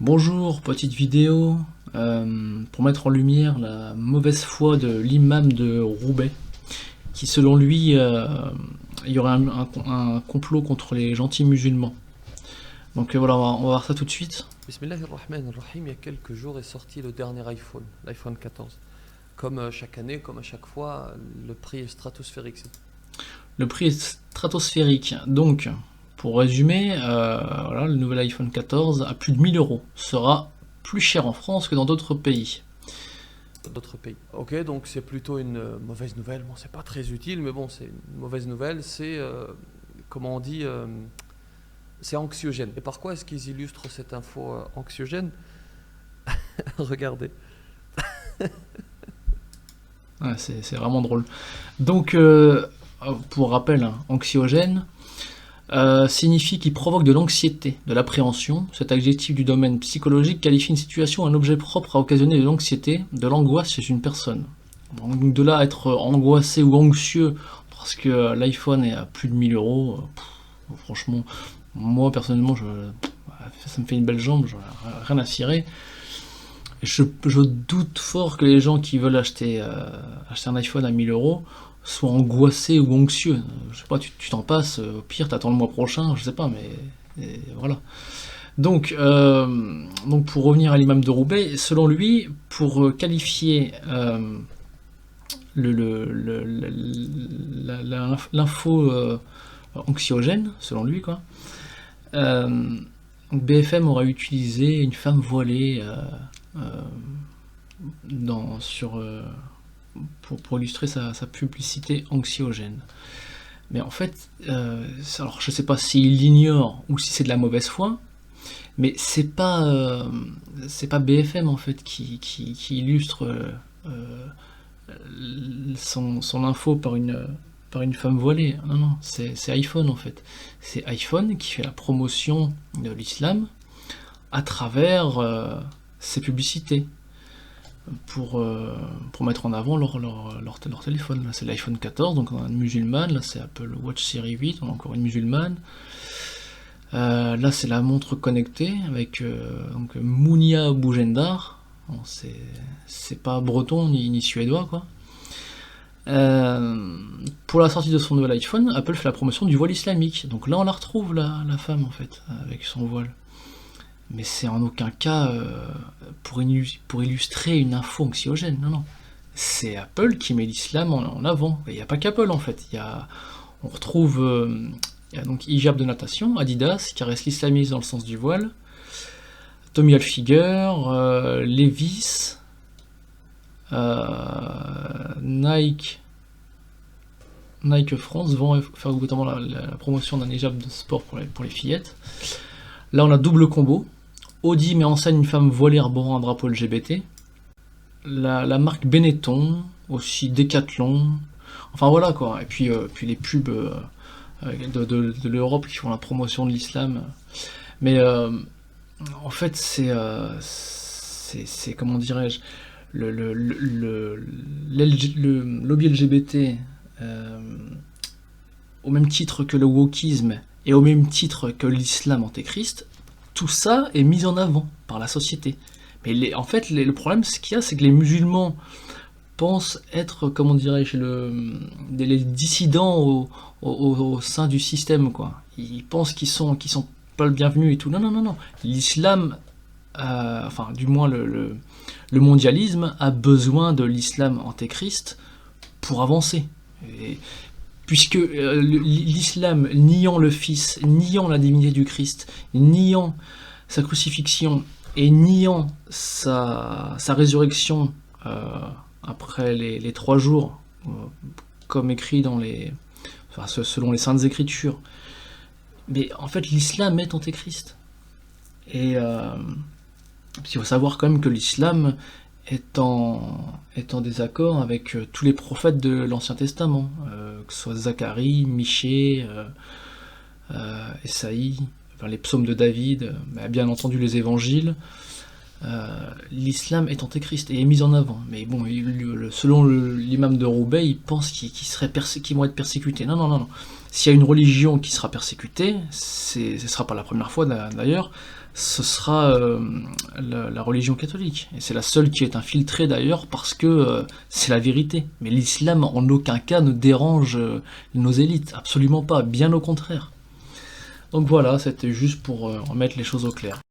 Bonjour, petite vidéo pour mettre en lumière la mauvaise foi de l'imam de Roubaix, qui selon lui, il y aurait un complot contre les gentils musulmans. Donc voilà, on va voir ça tout de suite. Bismillahirrahmanirrahim, il y a quelques jours est sorti le dernier iPhone, l'iPhone 14. Comme chaque année, comme à chaque fois, le prix est stratosphérique. Le prix est stratosphérique, donc pour résumer, voilà, le nouvel iPhone 14 à plus de 1000 euros sera plus cher en France que dans d'autres pays. D'autres pays. Ok, donc c'est plutôt une mauvaise nouvelle. Bon, c'est pas très utile, mais bon, c'est une mauvaise nouvelle. C'est, comment on dit, c'est anxiogène. Et par quoi est-ce qu'ils illustrent cette info anxiogène? Regardez. Ouais, c'est vraiment drôle. Donc, pour rappel, hein, anxiogène signifie qu'il provoque de l'anxiété, de l'appréhension. Cet adjectif du domaine psychologique qualifie une situation, un objet propre à occasionner de l'anxiété, de l'angoisse chez une personne. Donc de là, être angoissé ou anxieux parce que l'iPhone est à plus de 1000 euros, franchement, moi personnellement, ça me fait une belle jambe, j'en ai rien à cirer. Je doute fort que les gens qui veulent acheter un iPhone à 1000 euros soient angoissés ou anxieux. Je sais pas, tu t'en passes, au pire t'attends le mois prochain, je sais pas, mais voilà. Donc pour revenir à l'imam de Roubaix, selon lui, pour qualifier l'info anxiogène, selon lui, quoi, BFM aurait utilisé une femme voilée euh, pour illustrer sa publicité anxiogène. Mais en fait, alors je sais pas s'il l'ignore ou si c'est de la mauvaise foi, mais c'est pas BFM en fait qui illustre son info par une femme voilée. Non, non, c'est iPhone en fait. C'est iPhone qui fait la promotion de l'islam à travers ses publicités pour mettre en avant leur téléphone. Là, c'est l'iPhone 14, donc on a une musulmane. Là, c'est Apple Watch Série 8, on a encore une musulmane. Là, c'est la montre connectée avec donc Mounia Boujendar. Bon, c'est pas breton ni suédois, quoi. Pour la sortie de son nouvel iPhone, Apple fait la promotion du voile islamique. Donc là, on la retrouve, la femme, en fait, avec son voile. Mais c'est en aucun cas pour illustrer une info anxiogène. Non, non. C'est Apple qui met l'islam en avant. Il n'y a pas qu'Apple, en fait. On retrouve il y a donc hijab de natation, Adidas, qui caresse l'islamisme dans le sens du voile, Tommy Hilfiger, Levi's, Nike France vont faire notamment la promotion d'un hijab de sport pour les fillettes. Là, on a double combo. Audi met en scène une femme voilée arborant un drapeau LGBT. La marque Benetton, aussi Decathlon. Enfin voilà quoi. Et puis les pubs de l'Europe qui font la promotion de l'islam. Mais en fait, c'est comment dirais-je, le lobby LGBT, au même titre que le wokisme et au même titre que l'islam antéchrist, tout ça est mis en avant par la société. Mais en fait, le problème, ce qu'il y a, c'est que les musulmans pensent être, comment dirais-je, les dissidents au sein du système, quoi. Ils pensent qu'ils sont pas le bienvenu et tout. Non, non, non, non. L'islam, enfin, du moins le mondialisme, a besoin de l'islam antéchrist pour avancer. Puisque l'islam, niant le Fils, niant la divinité du Christ, niant sa crucifixion et niant sa résurrection après les 3 jours, comme écrit selon les Saintes Écritures. Mais en fait, l'islam est antéchrist. Et il faut savoir quand même que l'islam est en désaccord avec tous les prophètes de l'Ancien Testament, que ce soit Zacharie, Michée, Esaïe, enfin, les psaumes de David, bien entendu les évangiles. L'islam est antéchrist et est mis en avant. Mais bon, selon l'imam de Roubaix, il pense qu'ils vont être persécutés. Non, non, non, non. S'il y a une religion qui sera persécutée, ce ne sera pas la première fois d'ailleurs, ce sera la religion catholique. Et c'est la seule qui est infiltrée d'ailleurs parce que c'est la vérité. Mais l'islam en aucun cas ne dérange nos élites, absolument pas, bien au contraire. Donc voilà, c'était juste pour remettre les choses au clair.